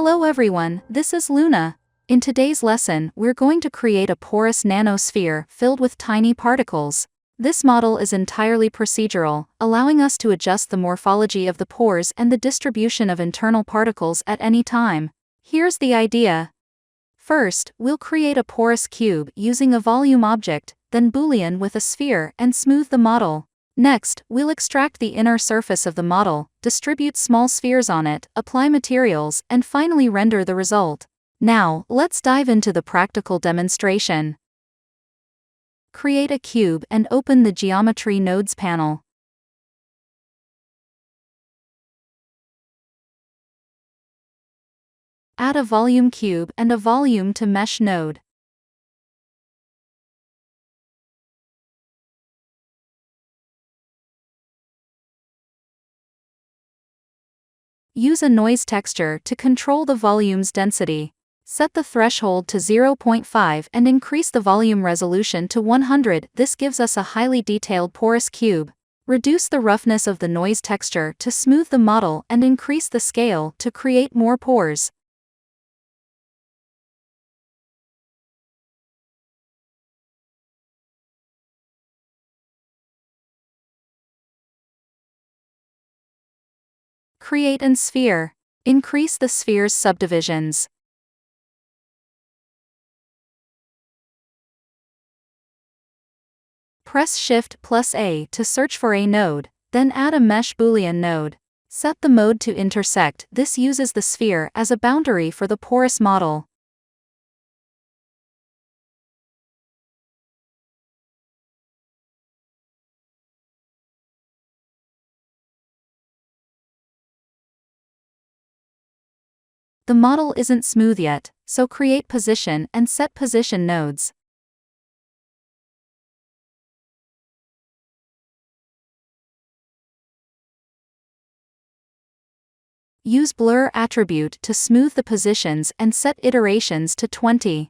Hello everyone, this is Luna. In today's lesson, we're going to create a porous nanosphere filled with tiny particles. This model is entirely procedural, allowing us to adjust the morphology of the pores and the distribution of internal particles at any time. Here's the idea. First, we'll create a porous cube using a volume object, then Boolean with a sphere and smooth the model. Next, we'll extract the inner surface of the model, distribute small spheres on it, apply materials, and finally render the result. Now, let's dive into the practical demonstration. Create a cube and open the Geometry Nodes panel. Add a volume cube and a volume to mesh node. Use a noise texture to control the volume's density. Set the threshold to 0.5 and increase the volume resolution to 100. This gives us a highly detailed porous cube. Reduce the roughness of the noise texture to smooth the model and increase the scale to create more pores. Create an sphere. Increase the sphere's subdivisions. Press Shift+A to search for a node, then add a mesh Boolean node. Set the mode to intersect. This uses the sphere as a boundary for the porous model. The model isn't smooth yet, so create position and set position nodes. Use blur attribute to smooth the positions and set iterations to 20.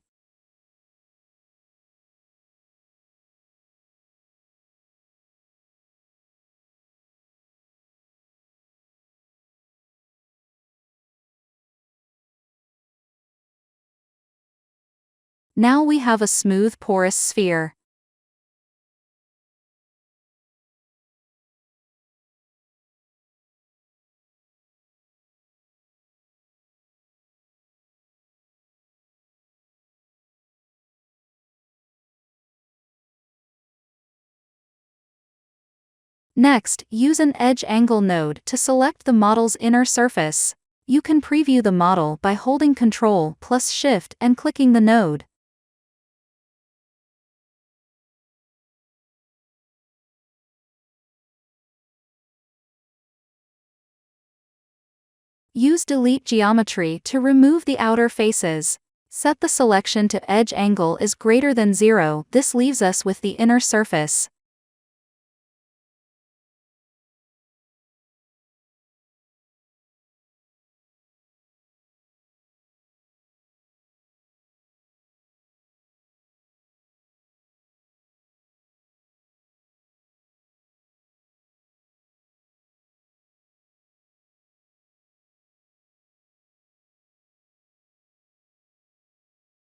Now we have a smooth porous sphere. Next, use an edge angle node to select the model's inner surface. You can preview the model by holding Ctrl+Shift and clicking the node. Use Delete Geometry to remove the outer faces. Set the selection to edge angle is greater than 0. This leaves us with the inner surface.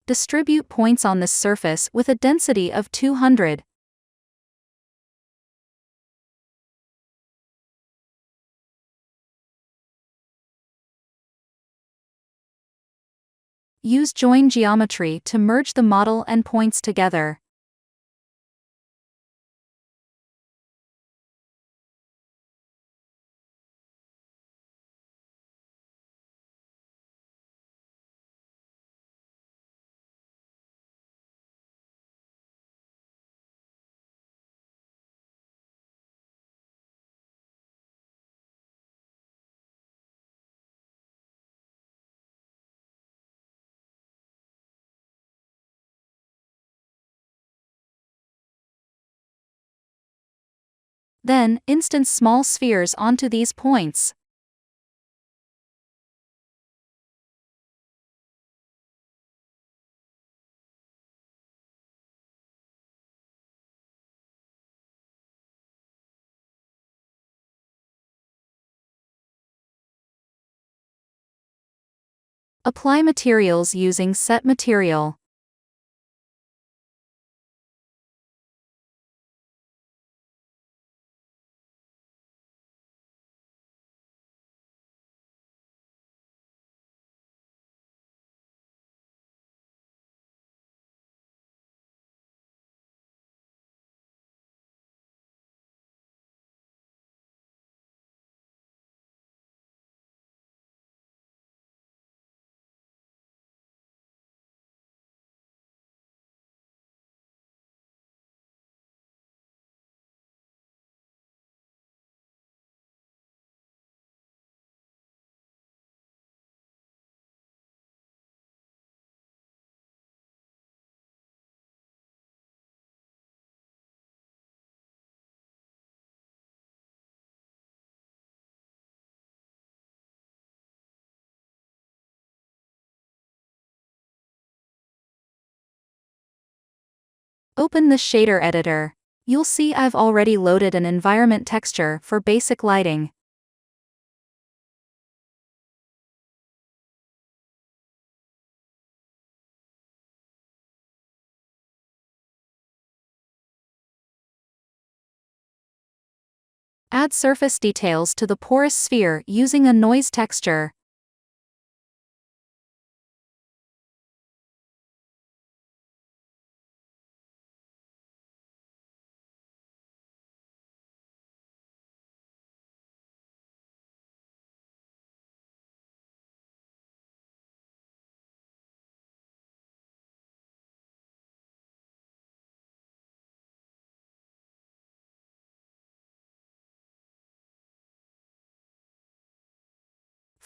Distribute points on this surface with a density of 200. Use Join Geometry to merge the model and points together. Then, instance small spheres onto these points. Apply materials using set material. Open the shader editor. You'll see I've already loaded an environment texture for basic lighting. Add surface details to the porous sphere using a noise texture.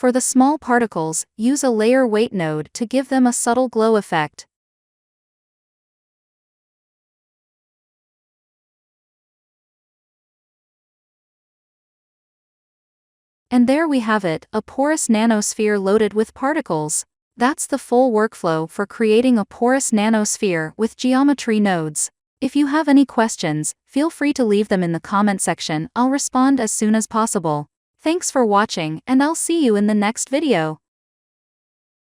For the small particles, use a layer weight node to give them a subtle glow effect. And there we have it, a porous nanosphere loaded with particles. That's the full workflow for creating a porous nanosphere with geometry nodes. If you have any questions, feel free to leave them in the comment section. I'll respond as soon as possible. Thanks for watching, and I'll see you in the next video.